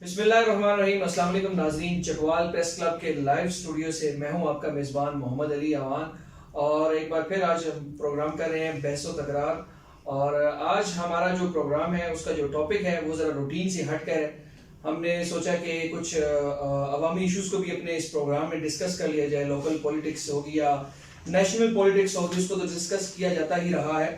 बिस्मिल्लाहिर्रहमानिर्रहीम। अस्सलाम वालेकुम नाज़रीन, चकवाल प्रेस क्लब के लाइव स्टूडियो से मैं हूं आपका मेज़बान मोहम्मद अली अवान और एक बार फिर आज हम प्रोग्राम कर रहे हैं बहस व तकरार। और आज हमारा जो प्रोग्राम है उसका जो टॉपिक है वो ज़रा रूटीन से हट कर है। हमने सोचा कि कुछ अवामी इश्यूज़ को भी अपने इस प्रोग्राम में डिस्कस कर लिया जाए। लोकल पॉलिटिक्स होगी या नेशनल पॉलिटिक्स होगी, उसको तो डिस्कस किया जाता ही रहा है।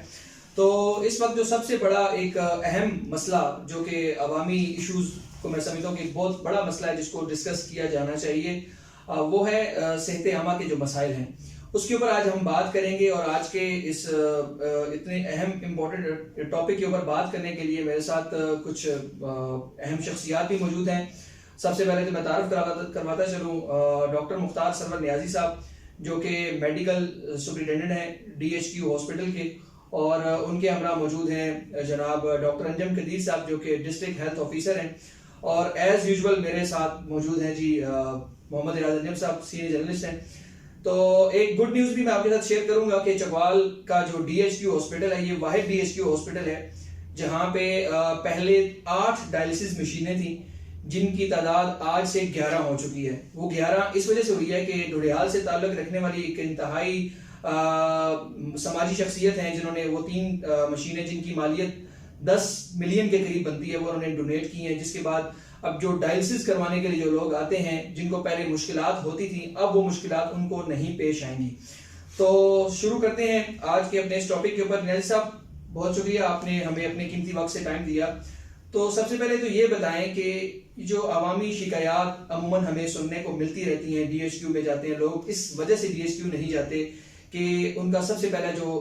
तो इस वक्त जो सबसे बड़ा एक अहम मसला जो कि अवामी इश्यूज़ को मैं समझता हूँ कि बहुत बड़ा मसला है जिसको डिस्कस किया जाना चाहिए, वो है सेहत आमा के जो मसाइल हैं उसके ऊपर आज हम बात करेंगे। और आज के इस इतने अहम इम्पोर्टेंट टॉपिक के ऊपर बात करने के लिए मेरे साथ कुछ अहम शख्सियात भी मौजूद हैं। सबसे पहले तो मैं तारुफ करवाता चलूँ डॉक्टर मुख्तार सरवर नियाजी साहब, जो कि मेडिकल सुपरिटेंडेंट हैं DHQ हॉस्पिटल के, और उनके हमरा मौजूद हैं जनाब डॉक्टर अंजम कदीर साहब, जो कि डिस्ट्रिक्ट हेल्थ ऑफिसर हैं। और एज यूजुअल मेरे साथ मौजूद हैं जी मोहम्मद इराज अंजम साहब, सीनियर जर्नलिस्ट हैं। तो एक गुड न्यूज़ भी मैं आपके साथ शेयर करूंगा कि चकवाल का जो DHQ हॉस्पिटल है, ये वाहिद DHQ हॉस्पिटल है जहां पे पहले 8 डायलिसिस मशीनें थी, जिनकी तादाद आज से 11 हो चुकी है। वो 11 इस वजह से हुई है कि ढुडियाल से ताल्लुक रखने वाली एक इंतहाई समाजी शख्सियत हैं जिन्होंने वो 3 मशीनें जिनकी मालियत 10 मिलियन के करीब बनती है वो उन्होंने डोनेट की हैं। जिसके बाद अब जो डायलिसिस करवाने के लिए जो लोग आते हैं, जिनको पहले मुश्किलात होती थी, अब वो मुश्किलात उनको नहीं पेश आएंगी। तो शुरू करते हैं आज के अपने इस टॉपिक के ऊपर। नियाज़ी साहब, बहुत शुक्रिया, आपने हमें अपने कीमती वक्त से टाइम दिया। तो सबसे पहले तो ये बताएं कि जो अवामी शिकायत अमूमन हमें सुनने को मिलती रहती हैं, DHQ में जाते हैं लोग, इस वजह से DHQ नहीं जाते कि उनका सबसे पहला जो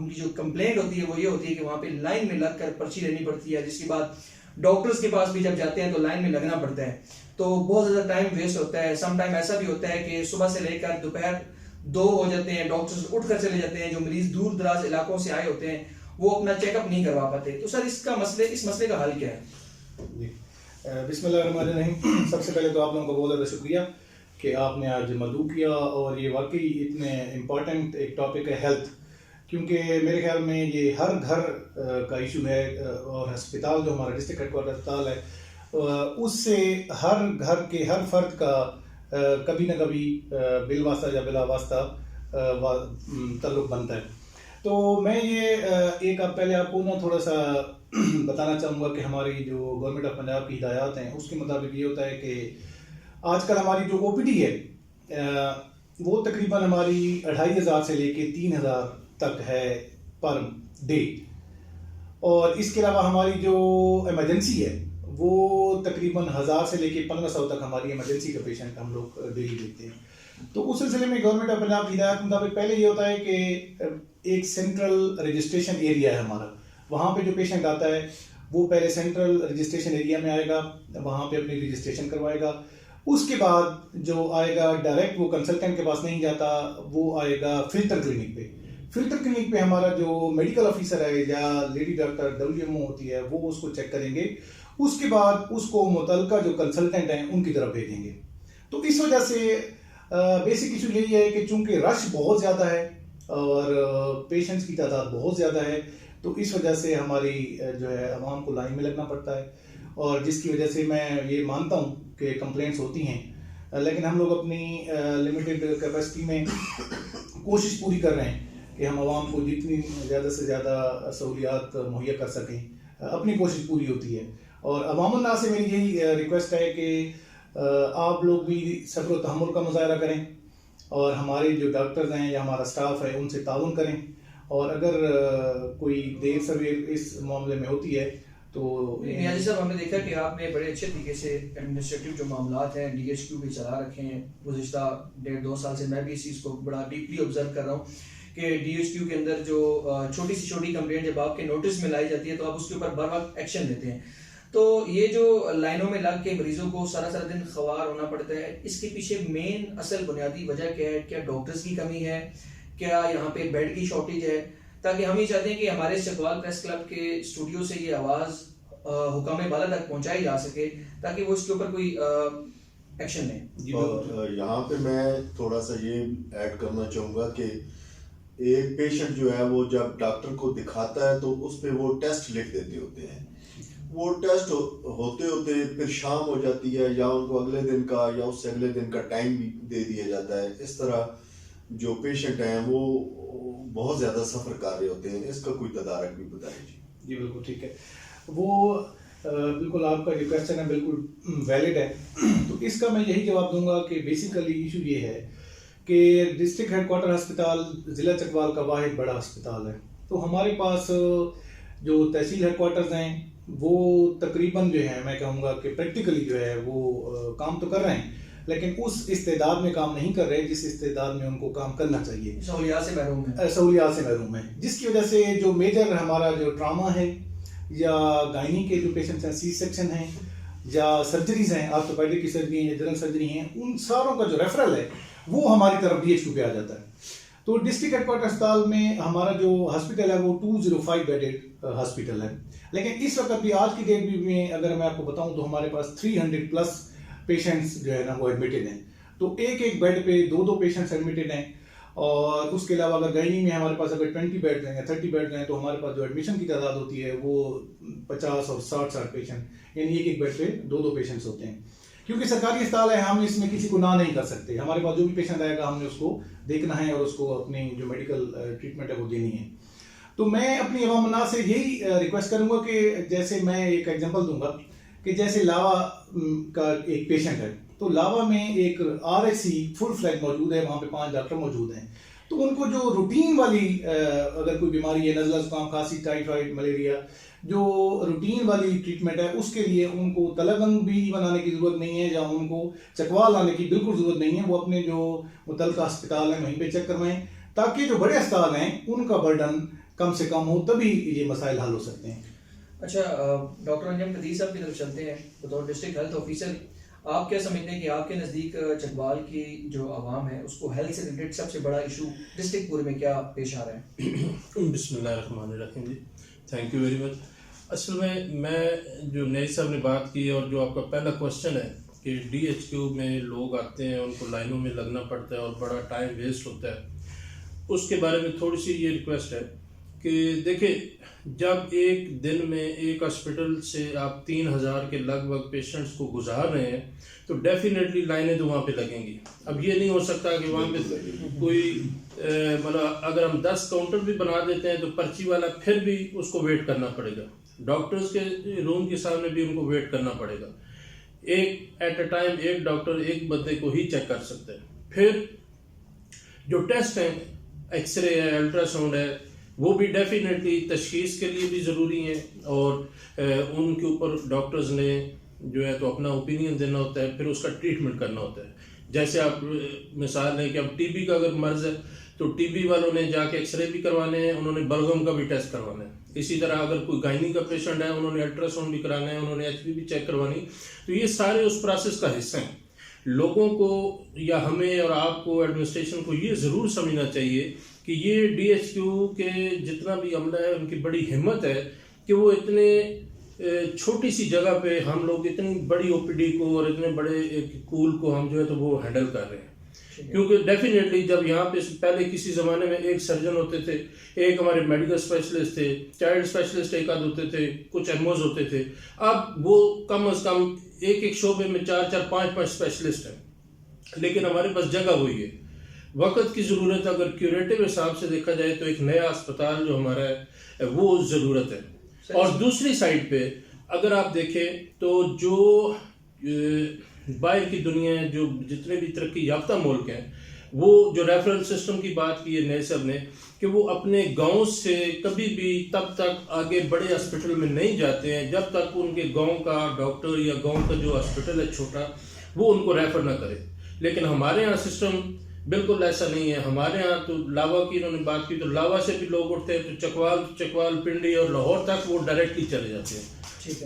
उनकी जो कंप्लेंट होती है वो ये होती है कि वहाँ पे लाइन में लगकर पर्ची लेनी पड़ती है, जिसके बाद डॉक्टर्स के पास भी जब जाते हैं तो लाइन में लगना पड़ता है, तो बहुत ज़्यादा टाइम वेस्ट होता है। सम टाइम ऐसा भी होता है कि सुबह से लेकर दोपहर 2 हो जाते हैं, डॉक्टर्स उठ कर चले जाते हैं। जो मरीज दूर दराज इलाकों से आए होते हैं वो अपना चेकअप नहीं करवा पाते। तो सर इस मसले का हल क्या है? बिस्मिल्लाहिर्रहमानिर्रहीम। सबसे पहले तो आप लोगों को बहुत ज़्यादा शुक्रिया कि आपने आज मदऊ किया, और ये वाकई इतने इम्पॉर्टेंट एक टॉपिक है हेल्थ, क्योंकि मेरे ख्याल में ये हर घर का इशू है। और अस्पताल जो हमारा डिस्ट्रिक्ट हेडक्वार्टर अस्पताल है, उससे हर घर के हर फर्द का कभी ना कभी बिल वास्ता या बिला वास्ता ताल्लुक बनता है। तो मैं ये एक अब पहले आपको ना थोड़ा सा बताना चाहूँगा कि हमारी जो गवर्नमेंट ऑफ पंजाब की हिदायत हैं उसके मुताबिक ये होता है कि आजकल हमारी जो OPD है वो तकरीबन हमारी 2500 से लेके 3000 तक है पर डे। और इसके अलावा हमारी जो इमरजेंसी है वो तकरीबन 1000 से लेके 1500 तक हमारी इमरजेंसी का पेशेंट हम लोग डेली देखते हैं। तो उस सिलसिले में गवर्नमेंट ऑफ पंजाब की हिदायत के मुताबिक पहले ये होता है कि एक सेंट्रल रजिस्ट्रेशन एरिया है हमारा, वहाँ पे जो पेशेंट आता है वो पहले सेंट्रल रजिस्ट्रेशन एरिया में आएगा, वहाँ पे अपनी रजिस्ट्रेशन करवाएगा। उसके बाद जो आएगा डायरेक्ट वो कंसल्टेंट के पास नहीं जाता, वो आएगा फिल्टर क्लिनिक पे। फिल्टर क्लिनिक पे हमारा जो मेडिकल ऑफिसर है या लेडी डॉक्टर WMO होती है वो उसको चेक करेंगे। उसके बाद उसको मुतलका जो कंसल्टेंट हैं उनकी तरफ भेजेंगे। तो इस वजह से बेसिक इशू यही है कि चूंकि रश बहुत ज़्यादा है और पेशेंट्स की तादाद बहुत ज़्यादा है, तो इस वजह से हमारी जो है आवाम को लाइन में लगना पड़ता है, और जिसकी वजह से मैं ये मानता हूँ कि कंप्लेंट्स होती हैं, लेकिन हम लोग अपनी लिमिटेड कैपेसिटी में कोशिश पूरी कर रहे हैं कि हम आवाम को जितनी ज़्यादा से ज़्यादा सहूलियात मुहैया कर सकें, अपनी कोशिश पूरी होती है। और अवामुन्ना से मेरी यही रिक्वेस्ट है कि आप लोग भी सब्र व तहम्मुल का मुज़ाहरा करें, और हमारे जो डॉक्टर्स हैं या हमारा स्टाफ है उनसे ताउन करें। और अगर कोई देर सवेर इस मामले में होती है तो नियाज़ी साहब, हमने देखा कि आपने बड़े अच्छे तरीके से एडमिनिस्ट्रेटिव जो मामलात हैं DHQ भी चला रखे हैं। गुज़िश्ता 1.5-2 साल से मैं भी इस चीज़ को बड़ा डीपली ऑब्जर्व कर रहा हूँ कि DHQ के अंदर जो छोटी से छोटी कंप्लेंट जब आपके नोटिस में लाई जाती है तो आप उसके ऊपर बर वक्त एक्शन लेते हैं। तो ये जो लाइनों में लग के मरीजों को सारा सारा दिन खवार होना पड़ता है, इसके पीछे मेन असल बुनियादी वजह क्या है? क्या डॉक्टर्स की कमी है? क्या यहाँ पे बेड की शॉर्टेज है? ताकि हम ये चाहते हैं कि हमारे चकवाल प्रेस क्लब के स्टूडियो से ये आवाज़ हुकाम बाला तक पहुंचाई जा सके ताकि वो इसके ऊपर कोई एक्शन लें। और यहाँ पे मैं थोड़ा सा ये ऐड करना चाहूँगा कि एक पेशेंट जो है वो जब डॉक्टर को दिखाता है तो उस पे वो टेस्ट लिख देते होते हैं, वो टेस्ट होते होते फिर शाम हो जाती है, या उनको अगले दिन का या उससे अगले दिन का टाइम भी दे दिया जाता है। इस तरह जो पेशेंट हैं वो बहुत ज़्यादा सफ़र कर रहे होते हैं। इसका कोई तदारक भी बताइए जी। बिल्कुल ठीक है। वो बिल्कुल आपका जो क्वेश्चन है बिल्कुल वैलिड है। तो इसका मैं यही जवाब दूंगा कि बेसिकली इशू ये है कि डिस्ट्रिक्ट हेडक्वार्टर अस्पताल ज़िला चकवाल का वाहिद बड़ा अस्पताल है। तो हमारे पास जो तहसील हेडक्वार्टर्स हैं वो तकरीबन जो है मैं कहूँगा कि प्रैक्टिकली जो है वो काम तो कर रहे हैं, लेकिन उस इस्तेदाद में काम नहीं कर रहे जिस इस्तेदाद में उनको काम करना चाहिए। सहूलियात से महरूम है, जिसकी वजह से जो मेजर हमारा जो ट्रामा है या गायनी के जो पेशेंट्स हैं, सी सेक्शन हैं या सर्जरीज हैं, ऑर्थोपेडिक की सर्जरी है, जनरल सर्जरी हैं, उन सारों का जो रेफरल है वो हमारी तरफ DHQ पे आ जाता है। तो डिस्ट्रिक्ट हेडक्वार्टर अस्पताल में हमारा जो हॉस्पिटल है वो 205 बेडेड हॉस्पिटल है, लेकिन इस वक्त भी आज की डेट में अगर मैं आपको बताऊं तो हमारे पास 300 प्लस पेशेंट्स जो है ना वो एडमिटेड हैं। तो एक एक बेड पे 2-2 पेशेंट्स एडमिटेड हैं। और उसके अलावा अगर गायनी में हमारे पास अगर 20 बेड हैं या 30 बेड हैं तो हमारे पास जो एडमिशन की तादाद होती है वो 50 और 60 पेशेंट, यानी एक एक बेड पे 2-2 पेशेंट्स होते हैं। क्योंकि सरकारी अस्पताल है, हम इसमें किसी को ना नहीं कर सकते। हमारे पास जो भी पेशेंट आएगा हमने उसको देखना है और उसको अपनी जो मेडिकल ट्रीटमेंट है वो देनी है। तो मैं अपनी अवामना से यही रिक्वेस्ट करूंगा कि जैसे मैं एक एग्जांपल दूंगा कि जैसे लावा का एक पेशेंट है, तो लावा में एक RHC फुल फ्लैग मौजूद है, वहाँ पे 5 डॉक्टर मौजूद हैं। तो उनको जो रूटीन वाली अगर कोई बीमारी है, नज़ला, जुकाम, खांसी, टाइफाइड, मलेरिया, जो रूटीन वाली ट्रीटमेंट है उसके लिए उनको तलगंग भी बनाने की ज़रूरत नहीं है या उनको चकवाल लाने की बिल्कुल ज़रूरत नहीं है। वो अपने जो मुतल्लिका अस्पताल है वहीं पे चेक करवाएं, ताकि जो बड़े अस्पताल हैं उनका बर्डन कम से कम हो, तभी ये मसाइल हल हो सकते हैं। अच्छा, डॉक्टर अंजम कदीर साहब की तरफ चलते हैं। बतौर डिस्ट्रिक्ट हेल्थ ऑफिसर आप क्या समझते हैं कि आपके नज़दीक चकवाल की जो आवाम है उसको हेल्थ से रिलेटेड सबसे बड़ा इशू डिस्ट्रिक्ट पूरे में क्या पेश आ रहा है? बिस्मिल्लाहिर्रहमानिर्रहीम जी, थैंक यू वेरी मच। असल में मैं जो नई साहब ने बात की और जो आपका पहला क्वेश्चन है कि DHQ में लोग आते हैं, उनको लाइनों में लगना पड़ता है और बड़ा टाइम वेस्ट होता है, उसके बारे में थोड़ी सी ये रिक्वेस्ट है कि देखिए, जब एक दिन में एक हॉस्पिटल से आप 3000 के लगभग पेशेंट्स को गुजार रहे हैं तो डेफिनेटली लाइनें तो वहाँ पे लगेंगी। अब ये नहीं हो सकता कि वहाँ पे कोई मतलब अगर हम 10 काउंटर भी बना देते हैं तो पर्ची वाला फिर भी उसको वेट करना पड़ेगा, डॉक्टर्स के रूम के सामने भी उनको वेट करना पड़ेगा। एक एट अ टाइम एक डॉक्टर एक बंदे को ही चेक कर सकते हैं। फिर जो टेस्ट हैं, एक्सरे है, अल्ट्रासाउंड है, वो भी डेफिनेटली तशखीस के लिए भी ज़रूरी है और उनके ऊपर डॉक्टर्स ने जो है तो अपना ओपिनियन देना होता है, फिर उसका ट्रीटमेंट करना होता है। जैसे आप मिसाल है कि अब TB का अगर मर्ज़ है तो TB वालों ने जाके एक्सरे भी करवाने हैं, उन्होंने बलगम का भी टेस्ट करवाना है। इसी तरह अगर कोई गायनी का पेशेंट है, उन्होंने अल्ट्रासाउंड भी कराना है, उन्होंने HB भी चेक करवानी। तो ये सारे उस प्रोसेस का हिस्सा हैं। लोगों को या हमें और आपको, एडमिनिस्ट्रेशन को ये ज़रूर समझना चाहिए कि ये DHQ के जितना भी अमला है उनकी बड़ी हिम्मत है कि वो इतने छोटी सी जगह पे हम लोग इतनी बड़ी OPD को और इतने बड़े एक कूल को हम जो है तो वो हैंडल कर रहे हैं। क्योंकि डेफिनेटली जब यहाँ पे पहले किसी ज़माने में एक सर्जन होते थे, एक हमारे मेडिकल स्पेशलिस्ट थे, चाइल्ड स्पेशलिस्ट एक आध होते थे, कुछ MOs होते थे। अब वो कम अज़ कम एक एक शोबे में 4-4, 5-5 स्पेशलिस्ट हैं, लेकिन हमारे पास जगह हुई है। वक्त की ज़रूरत, अगर क्यूरेटिव हिसाब से देखा जाए तो एक नया अस्पताल जो हमारा है वो ज़रूरत है। और दूसरी साइड पे अगर आप देखें तो जो बाहर की दुनिया है, जो जितने भी तरक्की याफ्ता मुल्क हैं, वो जो रेफरल सिस्टम की बात की है नए सब ने कि वो अपने गांव से कभी भी तब तक आगे बड़े हॉस्पिटल में नहीं जाते हैं जब तक उनके गांव का डॉक्टर या गांव का जो हॉस्पिटल है छोटा वो उनको रेफर ना करे। लेकिन हमारे यहाँ सिस्टम बिल्कुल ऐसा नहीं है। हमारे यहाँ तो लावा की इन्होंने बात की, तो लावा से भी लोग उठते हैं तो चकवाल, पिंडी और लाहौर तक वो डायरेक्टली चले जाते हैं।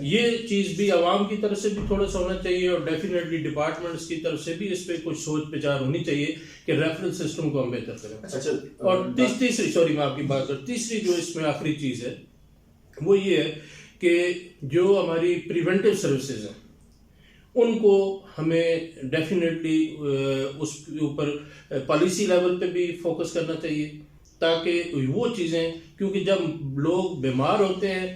ये चीज़ भी आवाम की तरफ से भी थोड़ा सा होना चाहिए और डेफिनेटली डिपार्टमेंट्स की तरफ से भी इस पर कुछ सोच विचार होनी चाहिए कि रेफरल सिस्टम को हम बेहतर करें। अच्छा, और तीसरी सॉरी मैं आपकी बात कर, तीसरी जो इसमें आखिरी चीज़ है वो ये है कि जो हमारी प्रिवेंटिव सर्विसेज हैं उनको हमें डेफिनेटली उसके ऊपर पॉलिसी लेवल पे भी फोकस करना चाहिए, ताकि वो चीज़ें, क्योंकि जब लोग बीमार होते हैं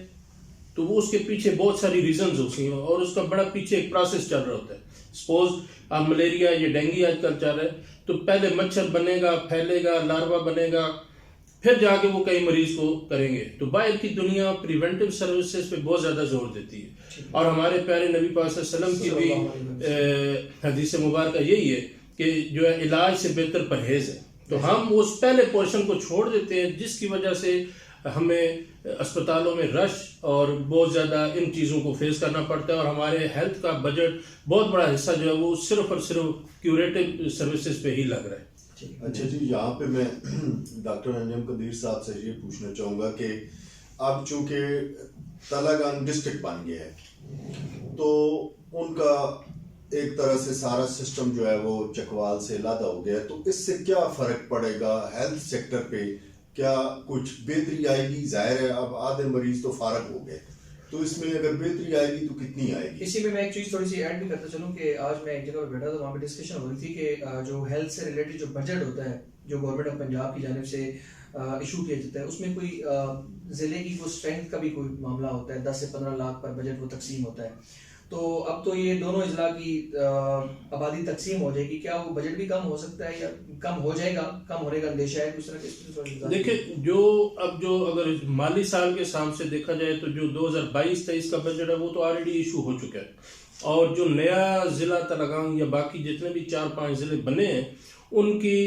तो वो उसके पीछे बहुत सारी रीजंस होती हैं और उसका बड़ा पीछे एक प्रोसेस चल रहा होता है। सपोज अब मलेरिया या डेंगू आजकल चल रहा है, तो पहले मच्छर बनेगा, फैलेगा, लार्वा बनेगा, फिर जाके वो कई मरीज को करेंगे। तो बाहर की दुनिया प्रिवेंटिव सर्विसेज पे बहुत ज़्यादा जोर देती है और हमारे प्यारे नबी पाक सल्लल्लाहु अलैहि वसल्लम की भी हदीस मुबारक यही है कि जो है इलाज से बेहतर परहेज है। तो हम उस पहले पोर्शन को छोड़ देते हैं जिसकी वजह से हमें अस्पतालों में रश और बहुत ज़्यादा इन चीज़ों को फेस करना पड़ता है और हमारे हेल्थ का बजट बहुत बड़ा हिस्सा जो है वो सिर्फ और सिर्फ क्यूरेटिव सर्विसेज पे ही लग रहा है। अच्छा जी, यहाँ पे मैं डॉक्टर अंजम कदीर साहब से ये पूछना चाहूँगा कि अब चूँकि तलागंग डिस्ट्रिक्ट बन गया है तो उनका एक तरह से सारा सिस्टम जो है वो चकवाल से अलग हो गया, तो इससे क्या फ़र्क पड़ेगा हेल्थ सेक्टर पे? क्या कुछ बेहतरी आएगी? जाहिर है अब आधे मरीज तो फारग हो गए, तो इसमें अगर बेहतरी आएगी तो कितनी आएगी? इसी में मैं एक चीज़ थोड़ी सी ऐड भी करता चलूँ कि आज मैं एक जगह पर बैठा था, वहाँ पे डिस्कशन हो रही थी कि जो हेल्थ से रिलेटेड जो बजट होता है जो गवर्नमेंट ऑफ पंजाब की जानिब से इशू किया जाता है, उसमें कोई ज़िले की कोई स्ट्रेंथ का भी कोई मामला होता है, 10 से 15 लाख पर बजट वो तकसीम होता है। तो अब तो ये दोनों अजला की आबादी तकसीम हो जाएगी, क्या वो बजट भी कम हो सकता है या कम हो जाएगा? कम होने का अंदेशा है किस तरह के? देखिए जो अगर माली साल के हिसाब से देखा जाए तो जो 2022-23 का बजट है वो तो ऑलरेडी इशू हो चुका है और जो नया ज़िला तलागंग या बाकी जितने भी 4-5 ज़िले बने हैं उनकी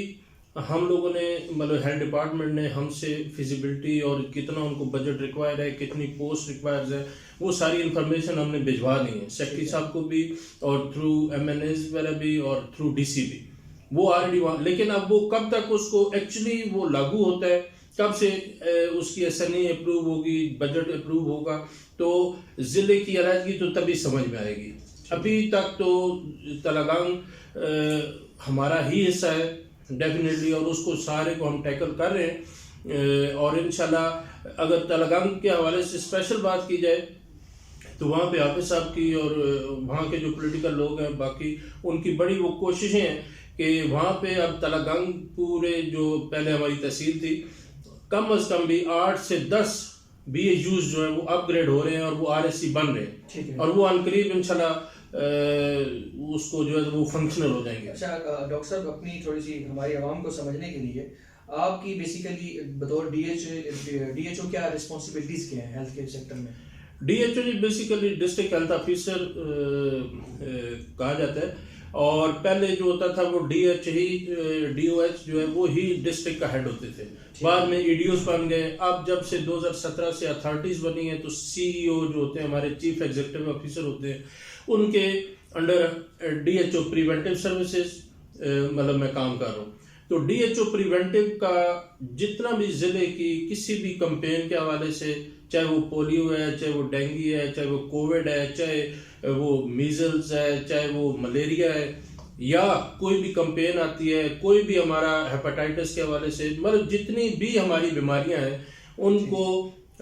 हम लोगों ने मतलब हेल्थ डिपार्टमेंट ने हमसे फिजिबिलिटी और कितना उनको बजट रिक्वायर्ड है, कितनी पोस्ट रिक्वायर्ड है, वो सारी इन्फॉर्मेशन हमने भिजवा दी है सेक्रेटरी साहब को भी और थ्रू MNAs वगैरह भी और थ्रू DC भी, वो ऑलरेडी वहाँ। लेकिन अब वो कब तक उसको एक्चुअली वो लागू होता है, कब से उसकी SNA अप्रूव होगी, बजट अप्रूव होगा, तो ज़िले की अलायदगी तो तभी समझ में आएगी। अभी तक तो तलागंग हमारा ही हिस्सा है डेफिनेटली और उसको सारे को हम टैकल कर रहे हैं और इंशाल्लाह अगर तलागंग के हवाले से स्पेशल बात की जाए तो वहाँ पे हाफिज साहब की और वहाँ के जो पॉलिटिकल लोग हैं बाकी उनकी बड़ी वो कोशिशें हैं कि वहाँ पे अब तलागंग पूरे जो पहले हमारी तहसील थी कम से कम भी 8 से 10 BHUs जो है वो अपग्रेड हो रहे हैं और वो RSC बन रहे हैं और वो अनकरीब इंशाल्लाह उसको जो है वो फंक्शनल हो जाएंगे। अच्छा डॉक्टर साहब, अपनी थोड़ी सी हमारी आवाम को समझने के लिए आपकी बेसिकली बतौर DHO क्या रिस्पॉन्सिबिलिटीज क्या हैं हेल्थ केयर सेक्टर में? DHO जी बेसिकली डिस्ट्रिक्ट हेल्थ ऑफिसर कहा जाता है और पहले जो होता था वो DOH जो है वो ही डिस्ट्रिक्ट का हेड होते थे, बाद में EDOs बन गए। अब जब से 2017 से अथॉरिटीज बनी है तो CEO जो होते हैं हमारे चीफ एग्जीक्यूटिव ऑफिसर होते हैं, उनके अंडर DHO प्रिवेंटिव सर्विसेज मतलब मैं काम कर रहा हूँ। तो DHO प्रिवेंटिव का जितना भी ज़िले की किसी भी कैंपेन के हवाले से, चाहे वो पोलियो है, चाहे वो डेंगू है, चाहे वो कोविड है, चाहे वो मीजल्स है, चाहे वो मलेरिया है या कोई भी कैंपेन आती है, कोई भी हमारा हेपेटाइटिस के हवाले से, मतलब जितनी भी हमारी बीमारियां हैं उनको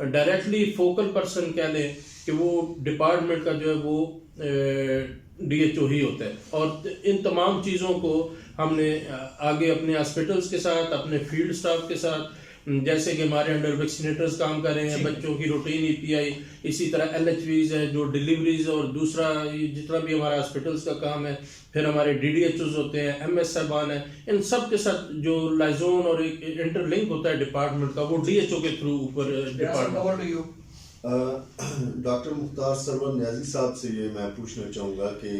डायरेक्टली फोकल पर्सन कह लें कि वो डिपार्टमेंट का जो है वो DHO ही होता है और इन तमाम चीज़ों को हमने आगे अपने हॉस्पिटल्स के साथ, अपने फील्ड स्टाफ के साथ, जैसे कि हमारे अंडर वैक्सीनेटर्स काम कर रहे हैं, बच्चों की रूटीन EPI, इसी तरह LHVs है जो डिलीवरीज और दूसरा जितना भी हमारा हॉस्पिटल्स का काम है, फिर हमारे DDHOs होते हैं, MS साहबान है, इन सब के साथ जो लाइजोन और एक इंटरलिंक होता है डिपार्टमेंट का वो DHO के थ्रू ऊपर डिपार्टमेंट। डॉक्टर मुख्तार सरवर न्याजी साहब से ये मैं पूछना चाहूँगा कि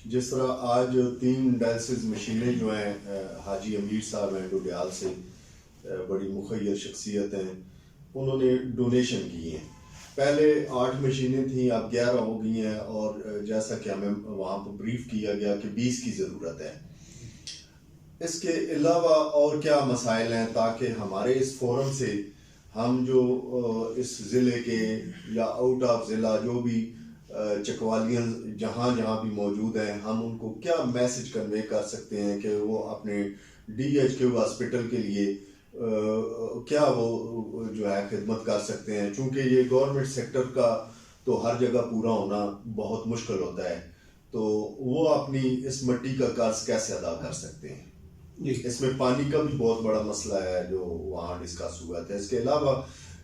जिस तरह आज 3 डायलिसिस मशीनें जो हैं हाजी अमीर साहब हैं डोडियाल से, बड़ी मुखय्यर शख्सियत हैं, उन्होंने डोनेशन की हैं। पहले 8 मशीनें थीं, अब 11 हो गई हैं और जैसा कि हमें वहाँ पर ब्रीफ किया गया कि 20 की ज़रूरत है। इसके अलावा और क्या मसाइल हैं ताकि हमारे इस फोरम से हम जो इस ज़िले के या आउट ऑफ ज़िला जो भी चकवालियाँ जहाँ जहाँ भी मौजूद हैं, हम उनको क्या मैसेज कन्वे कर सकते हैं कि वो अपने DHQ हॉस्पिटल के लिए क्या वो जो है खिदमत कर सकते हैं, क्योंकि ये गवर्नमेंट सेक्टर का तो हर जगह पूरा होना बहुत मुश्किल होता है, तो वो अपनी इस मिट्टी का कर्ज कैसे अदा कर सकते हैं? इसमें पानी का भी बहुत बड़ा मसला है जो वहाँ डिस्कस हुआ था। इसके अलावा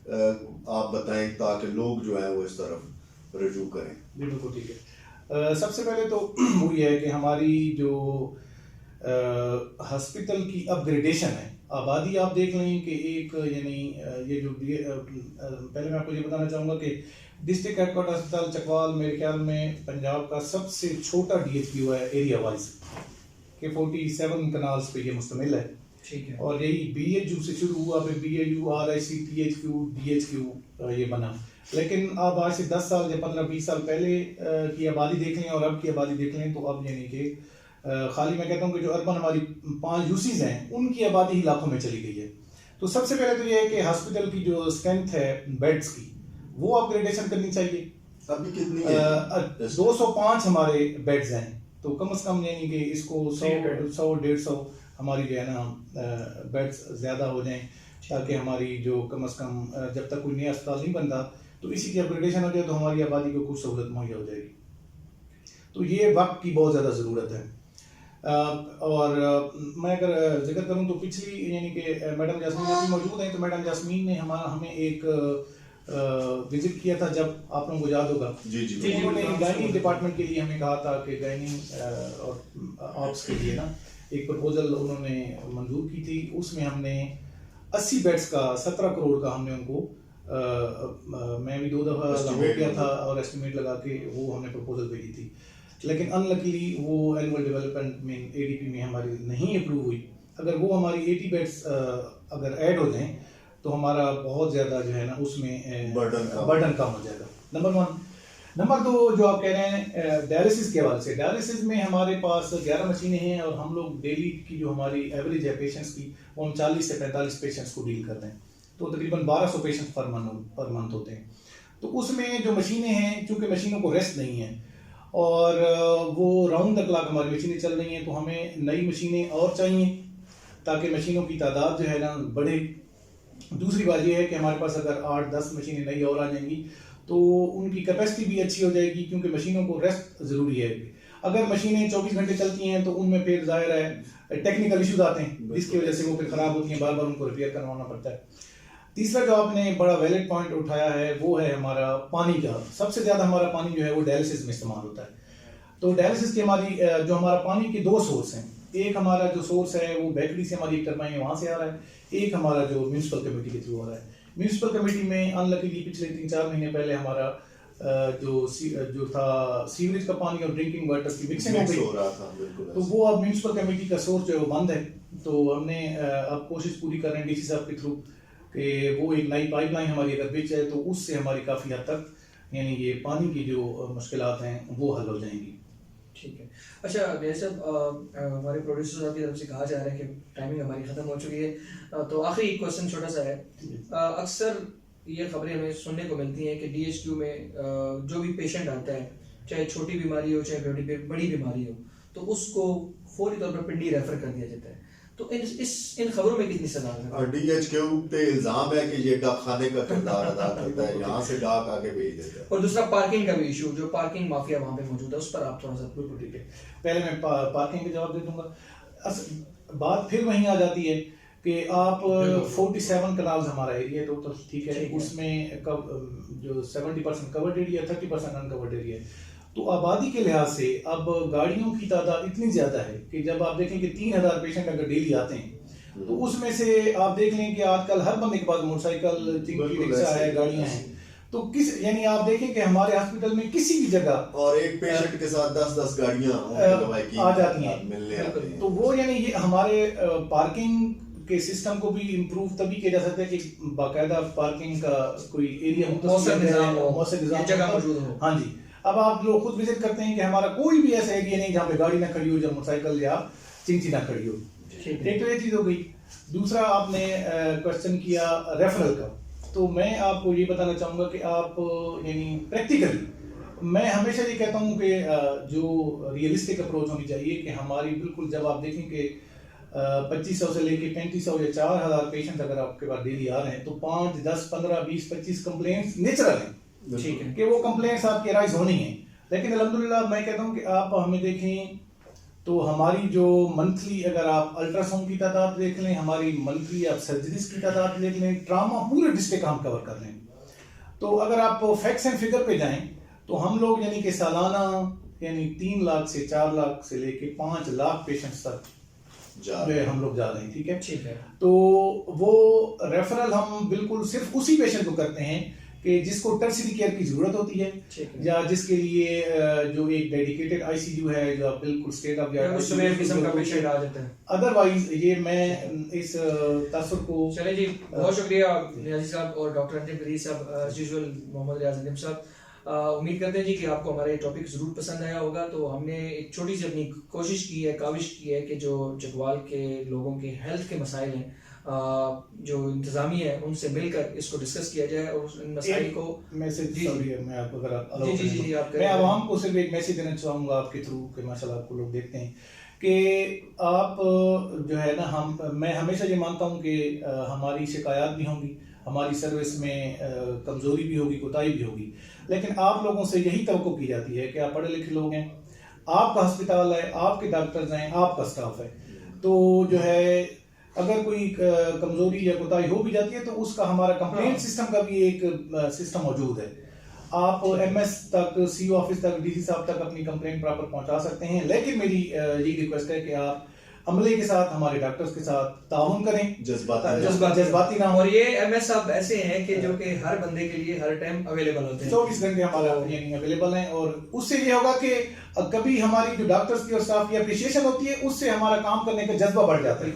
आप बताएं ताकि लोग जो है वो इस तरफ रजू करें। जी बिल्कुल ठीक है। सबसे पहले तो वो ये है कि हमारी जो हॉस्पिटल की अपग्रेडेशन है, आबादी आप देख लें कि एक यानी ये जो पहले मैं आपको ये बताना चाहूँगा कि डिस्ट्रिक्ट हेडक्वार्टर अस्पताल चकवाल मेरे ख्याल में पंजाब का सबसे छोटा DHQ है एरिया वाइज, के 47 कनाल्स पे ये मुश्तमिल है। ठीक है। और यही BHU से शुरू हुआ, फिर BHU RIC THQ DHQ ये बना। लेकिन अब आज से 10 साल या 15-20 साल पहले की आबादी देख लें और अब की आबादी देख लें तो अब यानी कि खाली मैं कहता हूँ कि जो अर्बन हमारी 5 यूसीज हैं उनकी आबादी ही लाखों में चली गई है। तो सबसे पहले तो ये है कि हॉस्पिटल की जो स्ट्रेंथ है बेड्स की वो अपग्रेडेशन करनी चाहिए। अभी कितनी है? 205 हमारे बेड्स हैं, तो कम से कम यानी कि इसको 100-150 हमारी जो है ना बेड्स ज़्यादा हो जाएं, ताकि हमारी जो कम से कम जब तक कोई नया अस्पताल नहीं बनता तो इसी की अपग्रेडेशन हो जाए तो हमारी आबादी को कुछ सहूलत मुहैया हो जाएगी। तो ये वक्त की बहुत ज़्यादा ज़रूरत है। और मैं अगर जिक्र करूं तो पिछली यानी कि मैडम जास्मीन अभी मौजूद हैं, तो मैडम जास्मीन ने हमें एक विजिट किया था, जब आप लोगों को याद होगा। जी उन्होंने गायनी डिपार्टमेंट के लिए हमें कहा था कि गायनी और ऑप्स के लिए ना एक प्रपोजल उन्होंने मंजूर की थी। उसमें हमने 80 बेड्स का 17 करोड़ का हमने उनको मैं भी 2 दफ़ा हो गया था और एस्टिमेट लगा के वो हमने प्रपोजल भेजी थी, लेकिन अनलकीली वो एनुअल डेवलपमेंट में ADP में हमारी नहीं अप्रूव हुई। अगर वो हमारी 80 बेड्स अगर ऐड हो जाएं तो हमारा बहुत ज़्यादा जो है ना उसमें बर्डन कम हो जाएगा, नंबर 1। नंबर 2, जो आप कह रहे हैं डायलिसिस के हवाले से, डायलिसिस में हमारे पास 11 मशीनें हैं और हम लोग डेली की जो हमारी एवरेज है पेशेंट्स की वो हम 40 से 45 पेशेंट्स को डील करते हैं, तो तकरीबन 1200 पेशेंट्स पर मंथ होते हैं। तो उसमें जो मशीनें हैं, चूँकि मशीनों को रेस्ट नहीं है और वो राउंड द क्लॉक हमारी मशीनें चल रही हैं, तो हमें नई मशीनें और चाहिए ताकि मशीनों की तादाद जो है ना बढ़े। दूसरी बात यह है कि हमारे पास अगर 8-10 मशीनें नई और आ जाएंगी तो उनकी कैपेसिटी भी अच्छी हो जाएगी, क्योंकि मशीनों को रेस्ट ज़रूरी है। अगर मशीनें 24 घंटे चलती हैं तो उनमें फिर जाहिर है टेक्निकल इश्यूज आते हैं, जिसकी वजह से वो फिर ख़राब होती हैं, बार बार उनको रिपेयर करवाना पड़ता है। तीसरा जो आपने बड़ा वैलिड पॉइंट उठाया है वो है हमारा पानी का। सबसे ज़्यादा हमारा पानी जो है वो डायलिसिस में इस्तेमाल होता है। तो डायलिसिस की हमारी जो हमारा पानी के 2 सोर्स हैं, एक हमारा जो सोर्स है वो बैकरी से हमारी एक टरबाइन वहाँ से आ रहा है, एक हमारा जो म्यूनसिपल कमेटी के थ्रू आ रहा है। म्यूनसिपल कमेटी में अनलकीली पिछले 3-4 महीने पहले हमारा जो था सीवरेज का पानी और ड्रिंकिंग वाटर की मिक्सिंग हो रहा था, तो वो अब म्यूनसिपल कमेटी का सोर्स जो है वो बंद है। तो हमने अब कोशिश पूरी कर रहे हैं DC साहब के थ्रू कि वो एक नई पाइपलाइन हमारी अगर बिछ जाए तो उससे हमारी काफ़ी हद तक यानी ये पानी की जो मुश्किलात हैं वो हल हो जाएंगी। ठीक है। अच्छा मेरे साहब, हमारे प्रोड्यूसर साहब की तरफ से कहा जा रहा है कि टाइमिंग हमारी ख़त्म हो चुकी है, तो आखिरी क्वेश्चन छोटा सा है। अक्सर ये खबरें हमें सुनने को मिलती हैं कि DHQ में जो भी पेशेंट आता है, चाहे छोटी बीमारी हो चाहे बड़ी बीमारी हो, तो उसको फौरी तौर पर पिंडी रेफर कर दिया जाता है। तो इन खबरों में कितनी सलाह है? DHQ पे इल्जाम है कि ये डाक खाने का किरदार अदा करता है, यहाँ से डाक आगे भेज देता है। और दूसरा पार्किंग का भी इशू, जो पार्किंग माफिया वहाँ पे मौजूद है, उस पर आप थोड़ा सा। बिल्कुल ठीक है, पहले मैं पार्किंग का जवाब दे दूंगा। बात फिर वहीं आ जाती है कि आप 47 कनाल्स हमारा एरिया टोटल, ठीक है, उसमें जो 70% कवर्ड एरिया, 30% अनकवर्ड एरिया है। तो आबादी के लिहाज से अब गाड़ियों की तादाद इतनी ज़्यादा है कि जब आप देखें कि 3000 पेशेंट अगर डेली आते हैं तो उसमें से आप देख लें कि आजकल हर बंदे के पास मोटरसाइकिल, रिक्शा है, गाड़ियाँ हैं। तो यानी आप देखें कि हमारे हॉस्पिटल में किसी भी जगह और एक पेशेंट के साथ 10-10 गाड़ियाँ आ जाती हैं मिलने आते हैं। तो वो यानी ये हमारे पार्किंग के सिस्टम को भी इम्प्रूव तभी किया जा सकता है कि बाकायदा पार्किंग का कोई एरिया मौसम जगह मौजूद हो। हाँ जी, अब आप लोग खुद विजिट करते हैं कि हमारा कोई भी ऐसा एरिया नहीं जहाँ पे गाड़ी ना खड़ी हो, जहाँ मोटरसाइकिल या चिंची ना खड़ी हो। एक तो ये चीज़ हो गई। दूसरा आपने क्वेश्चन किया रेफरल का, तो मैं आपको ये बताना चाहूँगा कि आप यानी प्रैक्टिकली मैं हमेशा ये कहता हूँ कि जो रियलिस्टिक अप्रोच होनी चाहिए कि हमारी बिल्कुल, जब आप देखें कि 2500 से लेके 3500 या 4000 पेशेंट अगर आपके पास डेली आ रहे हैं तो 5, 10, 15, 20, 25 कंप्लेंट्स नेचुरल हैं, ठीक है, कि वो कंप्लेंट्स आपके राइज होनी है। लेकिन अल्हम्दुलिल्लाह मैं कहता हूँ कि आप हमें देखें तो हमारी जो मंथली, अगर आप अल्ट्रासाउंड की तादाद देख लें, हमारी मंथली आप सर्जरीज की तादाद देख लें, ट्रामा पूरे डिस्ट्रिक्ट हम कवर कर लें, तो अगर आप फैक्ट्स एंड फिगर पे जाएं तो हम लोग यानी कि सालाना यानी 3 लाख से 4 लाख से लेके 5 लाख पेशेंट्स तक हम लोग जा रहे हैं। ठीक है। तो वो रेफरल हम बिल्कुल सिर्फ उसी पेशेंट को करते हैं कि जिसको टर्शियरी केयर की जरूरत होती है, या जिसके लिए जो एक डेडिकेटेड आईसीयू है, जो बिल्कुल स्टेट ऑफ द आर्ट किस्म का पेशेंट आ जाता है। अदरवाइज ये मैं इस तासुर को चले जी, बहुत शुक्रिया नियाजी साहब और डॉक्टर अंतिम कदीर साहब, एज यूजुअल मोहम्मद रियाज नदीम साहब। उम्मीद करते हैं जी कि आपको हमारा ये टॉपिक ज़रूर पसंद आया होगा। तो हमने एक छोटी सी अपनी कोशिश की है, काविश की है कि जो चकवाल के लोगों के हेल्थ के मसाइल हैं, जो इंतजामी है, उनसे मिलकर इसको डिस्कस किया जाए और उन मसाइल को मैसेज जी मैं आपको अगर आप मैं आवाम को सिर्फ एक मैसेज देना चाहूँगा आपके थ्रू कि माशाल्लाह आपको लोग देखते हैं कि आप जो है ना, मैं हमेशा ये मानता हूँ कि हमारी शिकायत भी होंगी, हमारी सर्विस में कमज़ोरी भी होगी, कोताही भी होगी, लेकिन आप लोगों से यही तवक्को की जाती है कि आप पढ़े लिखे लोग हैं, आपका अस्पताल है, आपके डॉक्टर्स हैं, आपका स्टाफ है, तो जो है अगर कोई कमजोरी या कोताही हो भी जाती है तो उसका हमारा कंप्लेंट सिस्टम का भी एक सिस्टम मौजूद है। आप एमएस तक, सीओ ऑफिस तक, डीसी साहब तक अपनी कंप्लेंट प्रॉपर पहुंचा सकते हैं, लेकिन मेरी ये रिक्वेस्ट है कि आप अमले के साथ, हमारे डॉक्टर्स के साथ ताउन करें, जज्बाती ना हो। और ये एमएस साहब ऐसे हैं कि जो कि हर बंदे के लिए हर टाइम अवेलेबल होते हैं, 24 घंटे हमारा यानी अवेलेबल हैं, और उससे ये होगा कि कभी हमारी जो डॉक्टर्स की और स्टाफ की अप्रिशिएशन होती है, उससे हमारा काम करने का जज्बा बढ़ जाता है।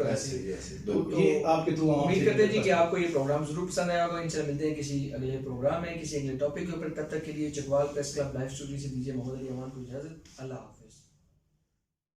तो ये आपके थ्रू उम्मीद करते हैं जी कि आपको ये प्रोग्राम जरूर पसंद आया होगा। इनसे मिलते हैं किसी अगले प्रोग्राम में, किसी अगले टॉपिक के ऊपर। तब तक के लिए Chakwal press club live studio से दीजिए मोहम्मद अली अमान को इजाजत। अल्लाह हाफ़िज़।